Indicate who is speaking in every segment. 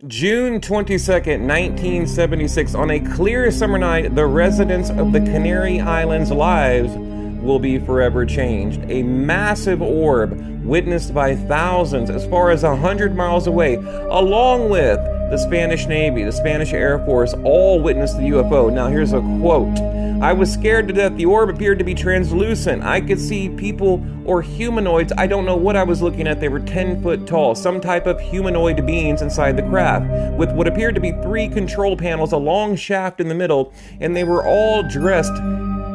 Speaker 1: June 22nd, 1976, on a clear summer night, the residents of the Canary Islands' lives will be forever changed. A massive orb witnessed by thousands as far as 100 miles away, along with the Spanish Navy, the Spanish Air Force, all witnessed the UFO. Now here's a quote. "I was scared to death. The orb appeared to be translucent. I could see people or humanoids. I don't know what I was looking at. They were 10 foot tall, some type of humanoid beings inside the craft, with what appeared to be 3 control panels, a long shaft in the middle, and they were all dressed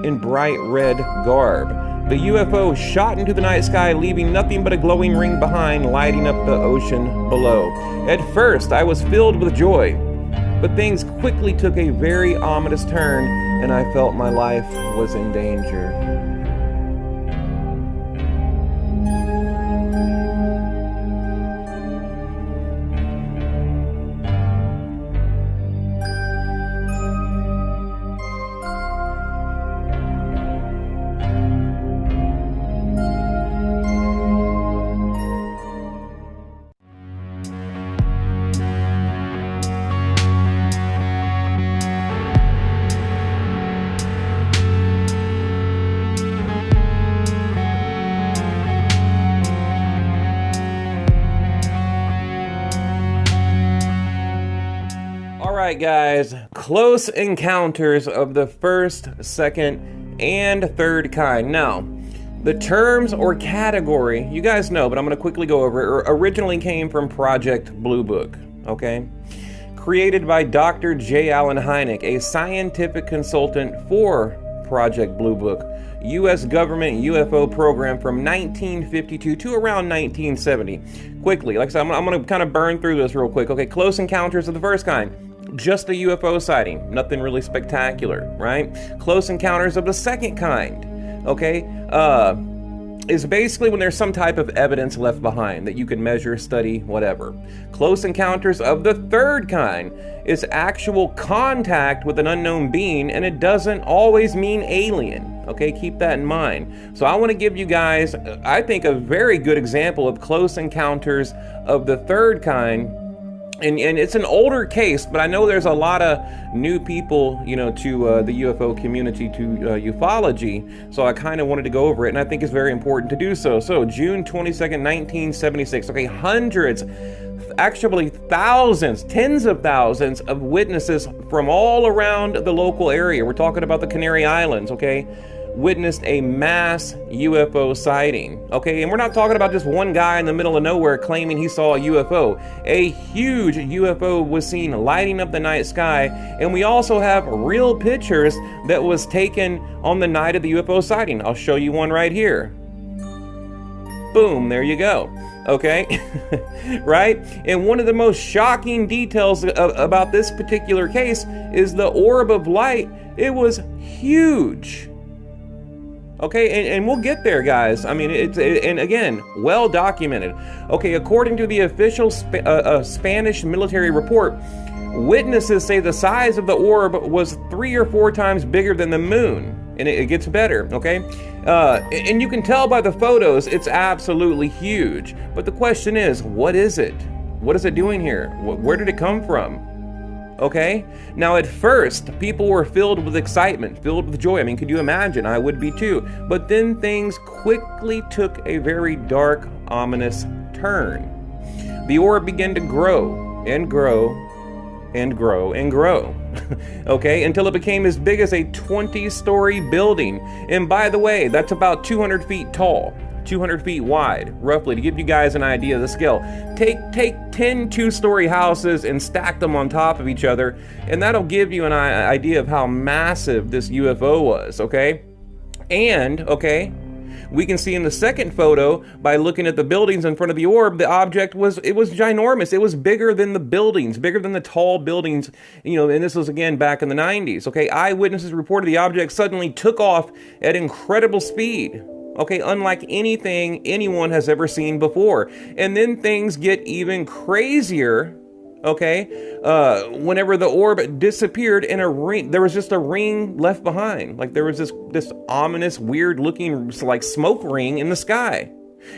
Speaker 1: in bright red garb. The UFO shot into the night sky, leaving nothing but a glowing ring behind, lighting up the ocean below. At first, I was filled with joy, but things quickly took a very ominous turn, and I felt my life was in danger." Alright guys, close encounters of the first, second, and third kind. Now, the terms or category, you guys know, but I'm going to quickly go over it, originally came from Project Blue Book, okay? Created by Dr. J. Allen Hynek, a scientific consultant for Project Blue Book, U.S. government UFO program from 1952 to around 1970. Quickly, like I said, I'm going to kind of burn through this real quick. Okay, close encounters of the first kind. Just a UFO sighting, nothing really spectacular, right? Close encounters of the second kind, okay, is basically when there's some type of evidence left behind that you can measure, study, whatever. Close encounters of the third kind is actual contact with an unknown being, and it doesn't always mean alien, okay? Keep that in mind. So I want to give you guys, I think, a very good example of close encounters of the third kind. And it's an older case, but I know there's a lot of new people, you know, to the UFO community, to ufology. So I kind of wanted to go over it, and I think it's very important to do so. So June 22nd, 1976. Okay, hundreds, actually thousands, tens of thousands of witnesses from all around the local area. We're talking about the Canary Islands, okay? Witnessed a mass UFO sighting, okay? And we're not talking about just one guy in the middle of nowhere claiming he saw a UFO. A huge UFO was seen lighting up the night sky, and we also have real pictures that was taken on the night of the UFO sighting. I'll show you one right here. Boom, there you go. Okay, right? And one of the most shocking details about this particular case is the orb of light. It was huge. Okay, and we'll get there, guys. I mean, and again, well documented. Okay, according to the official Spanish military report, witnesses say the size of the orb was 3 or 4 times bigger than the moon. And it gets better, okay? And you can tell by the photos, it's absolutely huge. But the question is, what is it? What is it doing here? Where did it come from? Okay? Now, at first, people were filled with excitement, filled with joy. I mean, could you imagine? I would be too. But then things quickly took a very dark, ominous turn. The orb began to grow and grow and grow and grow, okay, until it became as big as a 20-story building. And by the way, that's about 200 feet tall, 200 feet wide, roughly, to give you guys an idea of the scale. Take 10 two-story houses and stack them on top of each other, and that'll give you an idea of how massive this UFO was, okay? And, okay, we can see in the second photo, by looking at the buildings in front of the orb, the object was ginormous. It was bigger than the buildings, bigger than the tall buildings, you know, and this was again back in the 90s, okay? Eyewitnesses reported the object suddenly took off at incredible speed. Okay, unlike anything anyone has ever seen before. And then things get even crazier, okay, whenever the orb disappeared in a ring. There was just a ring left behind. Like there was this ominous, weird looking, like, smoke ring in the sky.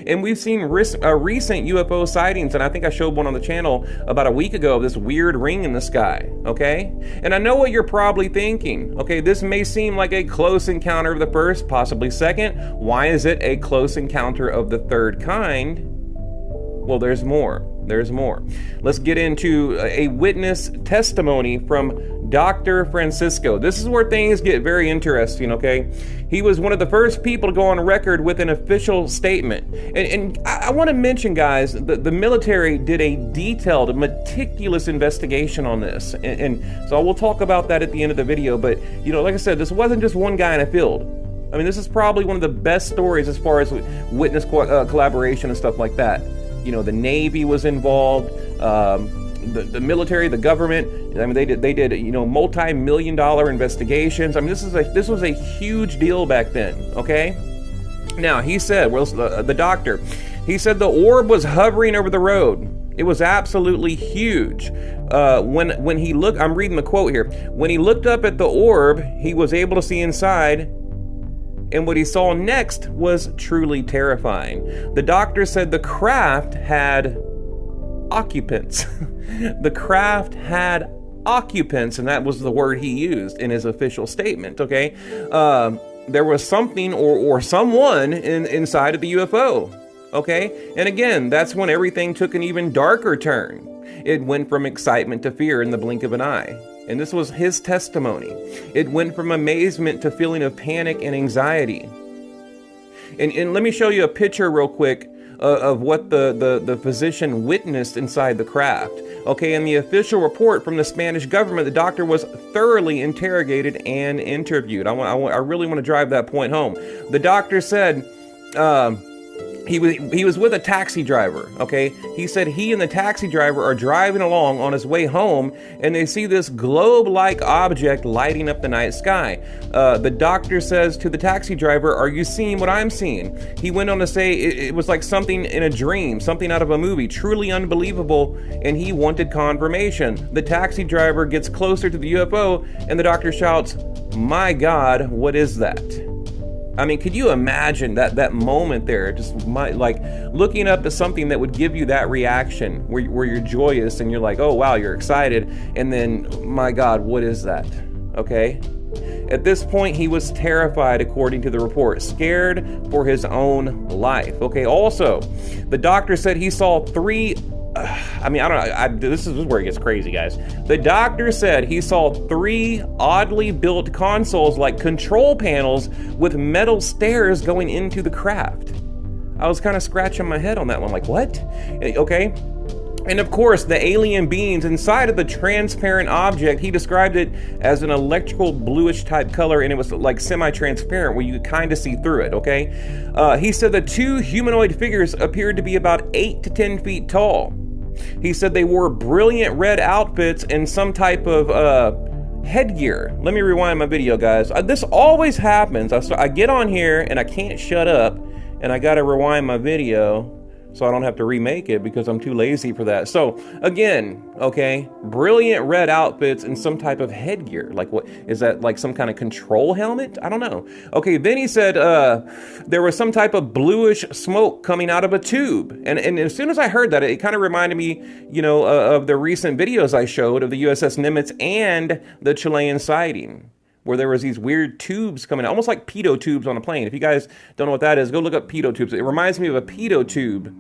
Speaker 1: And we've seen recent UFO sightings, and I think I showed one on the channel about a week ago of this weird ring in the sky, okay? And I know what you're probably thinking. Okay, this may seem like a close encounter of the first, possibly second. Why is it a close encounter of the third kind? Well, there's more. There's more. Let's get into a witness testimony from Dr. Francisco. This is where things get very interesting, okay? He was one of the first people to go on record with an official statement. And I want to mention, guys, the military did a detailed, meticulous investigation on this. And so we'll talk about that at the end of the video. But, you know, like I said, this wasn't just one guy in a field. I mean, this is probably one of the best stories as far as witness collaboration and stuff like that. You know, the Navy was involved, the military, the government. I mean, they did you know, multi-million-dollar investigations. I mean, this was a huge deal back then. Okay. Now he said, well, the doctor, he said the orb was hovering over the road. It was absolutely huge. When he looked, I'm reading the quote here. When he looked up at the orb, he was able to see inside. And what he saw next was truly terrifying. The doctor said the craft had occupants. The craft had occupants, and that was the word he used in his official statement, okay? There was something or someone inside of the UFO, okay? And again, that's when everything took an even darker turn. It went from excitement to fear in the blink of an eye. And this was his testimony. It went from amazement to feeling of panic and anxiety. And let me show you a picture real quick of what the physician witnessed inside the craft. Okay, in the official report from the Spanish government, the doctor was thoroughly interrogated and interviewed. I really want to drive that point home. The doctor said, he was with a taxi driver, okay? He said he and the taxi driver are driving along on his way home, and they see this globe-like object lighting up the night sky. The doctor says to the taxi driver, "Are you seeing what I'm seeing?" He went on to say it was like something in a dream, something out of a movie, truly unbelievable, and he wanted confirmation. The taxi driver gets closer to the UFO, and the doctor shouts, "My God, what is that?" I mean, could you imagine that moment there? Just like looking up to something that would give you that reaction where you're joyous and you're like, oh, wow, you're excited. And then, my God, what is that? Okay. At this point, he was terrified, according to the report, scared for his own life. Okay. Also, the doctor said he saw three. I mean, I don't know. This is where it gets crazy, guys. The doctor said he saw three oddly built consoles, like control panels, with metal stairs going into the craft. I was kind of scratching my head on that one, like, what? Okay. And of course, the alien beings inside of the transparent object, he described it as an electrical bluish type color, and it was like semi-transparent where you could kind of see through it, okay? He said the two humanoid figures appeared to be about 8 to 10 feet tall. He said they wore brilliant red outfits and some type of headgear. Let me rewind my video, guys. This always happens. I get on here and I can't shut up, and I gotta rewind my video so I don't have to remake it because I'm too lazy for that. So again, okay, brilliant red outfits and some type of headgear. Like, what is that? Like some kind of control helmet? I don't know. Okay, then he said there was some type of bluish smoke coming out of a tube. And as soon as I heard that, it kind of reminded me, you know, of the recent videos I showed of the USS Nimitz and the Chilean sighting, where there was these weird tubes coming out, almost like pitot tubes on a plane. If you guys don't know what that is, go look up pitot tubes. It reminds me of a pitot tube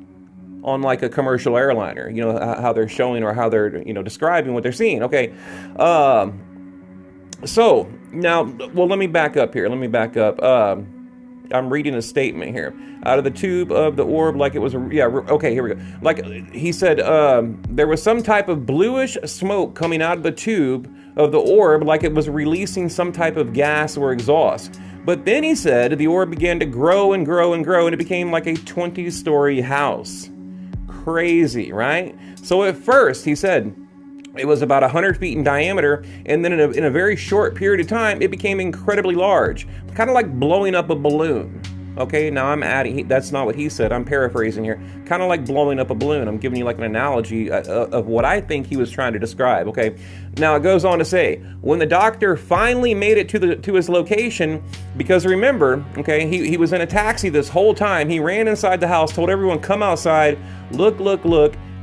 Speaker 1: on like a commercial airliner, you know, how they're showing or how they're, you know, describing what they're seeing. Okay. So now, well, let me back up here. I'm reading a statement here. Out of the tube of the orb, like it was okay, here we go. Like he said, there was some type of bluish smoke coming out of the tube of the orb, like it was releasing some type of gas or exhaust. But then he said the orb began to grow and grow and grow, and it became like a 20-story house. Crazy, right? So at first, he said, it was about 100 feet in diameter, and then in a very short period of time, it became incredibly large, kind of like blowing up a balloon. Okay, now I'm adding, that's not what he said, I'm paraphrasing here. Kind of like blowing up a balloon. I'm giving you like an analogy of what I think he was trying to describe, okay? Now it goes on to say, when the doctor finally made it to his location, because remember, okay, he was in a taxi this whole time. He ran inside the house, told everyone, come outside, look,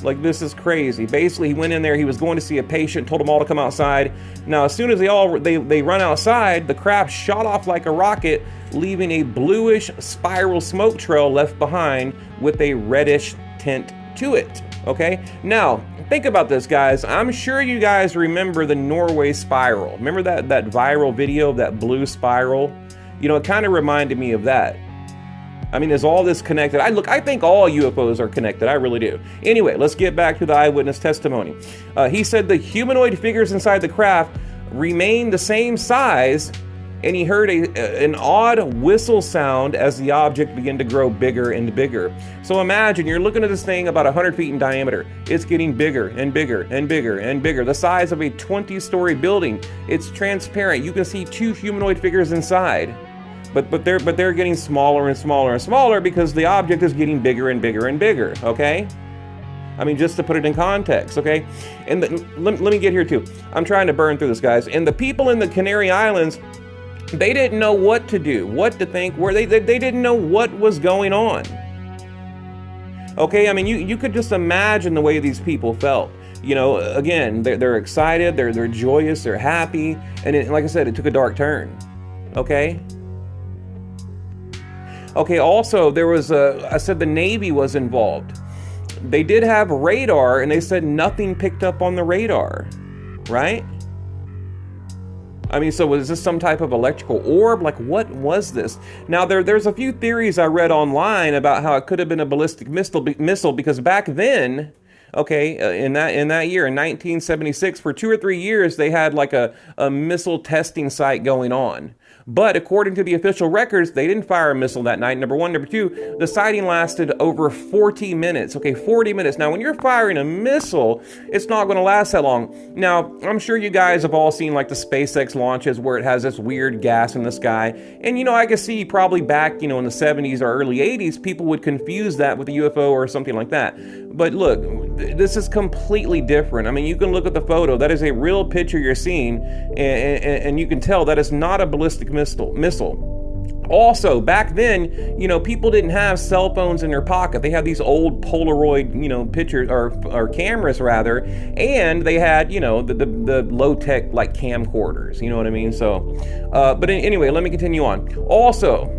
Speaker 1: like this is crazy. Basically, he went in there, he was going to see a patient, told them all to come outside. Now, as soon as they run outside, the craft shot off like a rocket, leaving a bluish spiral smoke trail left behind with a reddish tint to it, okay? Now, think about this, guys. I'm sure you guys remember the Norway spiral. Remember that viral video of that blue spiral? You know, it kind of reminded me of that. I mean, is all this connected? I think all UFOs are connected. I really do. Anyway, let's get back to the eyewitness testimony. He said the humanoid figures inside the craft remained the same size, and he heard an odd whistle sound as the object began to grow bigger and bigger. So imagine you're looking at this thing about 100 feet in diameter. It's getting bigger and bigger and bigger and bigger. The size of a 20-story building. It's transparent. You can see two humanoid figures inside. But they're getting smaller and smaller and smaller because the object is getting bigger and bigger and bigger, okay? I mean, just to put it in context, okay? And let me get here too. I'm trying to burn through this, guys. And the people in the Canary Islands, they didn't know what to do, what to think, where they didn't know what was going on. Okay, I mean, you could just imagine the way these people felt. You know, again, they're excited, they're joyous, they're happy, and like I said, it took a dark turn. Okay? Okay, also, there was I said the Navy was involved. They did have radar, and they said nothing picked up on the radar, right? I mean, so was this some type of electrical orb? Like, what was this? Now, there's a few theories I read online about how it could have been a ballistic missile because back then, okay, in that year, in 1976, for 2 or 3 years, they had like a missile testing site going on. But according to the official records, they didn't fire a missile that night, number one. Number two, the sighting lasted over 40 minutes. Okay, 40 minutes. Now, when you're firing a missile, it's not going to last that long. Now, I'm sure you guys have all seen like the SpaceX launches where it has this weird gas in the sky. And, you know, I can see probably back, you know, in the 70s or early 80s, people would confuse that with a UFO or something like that. But look, this is completely different. I mean, you can look at the photo. That is a real picture you're seeing, and you can tell that is not a ballistic missile. Also, back then, you know, people didn't have cell phones in their pocket. They had these old Polaroid, you know, pictures or cameras rather, and they had, you know, the low-tech like camcorders. You know what I mean? So, but anyway, let me continue on. Also,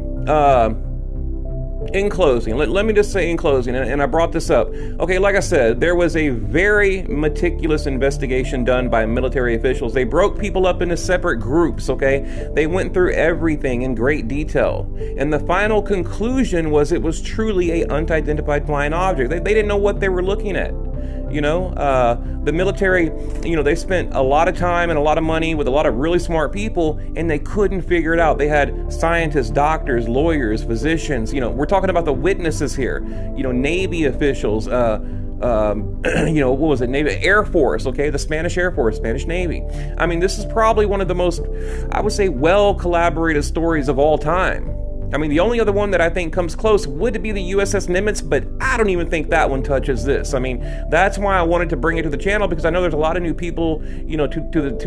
Speaker 1: in closing, let me just say in closing, and I brought this up. Okay, like I said, there was a very meticulous investigation done by military officials. They broke people up into separate groups, okay? They went through everything in great detail. And the final conclusion was it was truly an unidentified flying object. They didn't know what they were looking at. You know, the military, you know, they spent a lot of time and a lot of money with a lot of really smart people, and they couldn't figure it out. They had scientists, doctors, lawyers, physicians. You know, we're talking about the witnesses here. You know, Navy officials, you know, what was it? Navy, Air Force, okay? The Spanish Air Force, Spanish Navy. I mean, this is probably one of the most, I would say, well collaborated stories of all time. I mean, the only other one that I think comes close would be the USS Nimitz, but I don't even think that one touches this. I mean, that's why I wanted to bring it to the channel, because I know there's a lot of new people, you know, to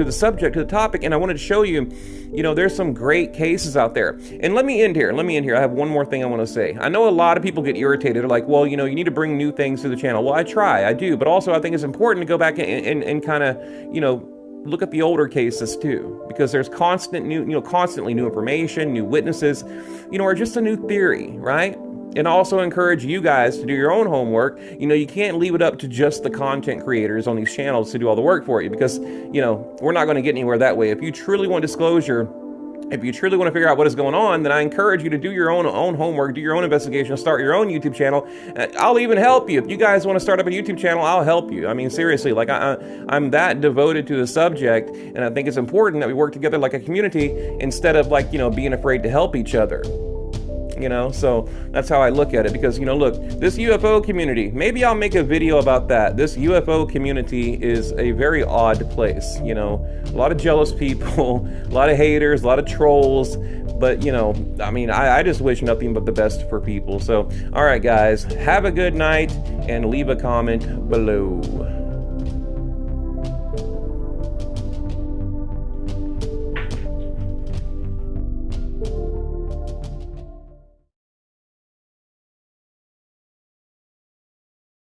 Speaker 1: the subject, to the topic, and I wanted to show you, you know, there's some great cases out there. And let me end here. I have one more thing I want to say. I know a lot of people get irritated. They're like, well, you know, you need to bring new things to the channel. Well, I do, but also I think it's important to go back and kind of, you know, look at the older cases too, because there's constantly new information, new witnesses, you know, or just a new theory, right? And also encourage you guys to do your own homework. You know, you can't leave it up to just the content creators on these channels to do all the work for you, because, you know, we're not going to get anywhere that way. If you truly want disclosure, if you truly want to figure out what is going on, then I encourage you to do your own homework, do your own investigation, start your own YouTube channel. I'll even help you. If you guys want to start up a YouTube channel, I'll help you. I mean, seriously, like I'm that devoted to the subject, and I think it's important that we work together like a community instead of, like, you know, being afraid to help each other. you know? So that's how I look at it, because, you know, look, this UFO community, maybe I'll make a video about that. This UFO community is a very odd place, you know? A lot of jealous people, a lot of haters, a lot of trolls, but, you know, I mean, I just wish nothing but the best for people. So, all right, guys, have a good night, and leave a comment below.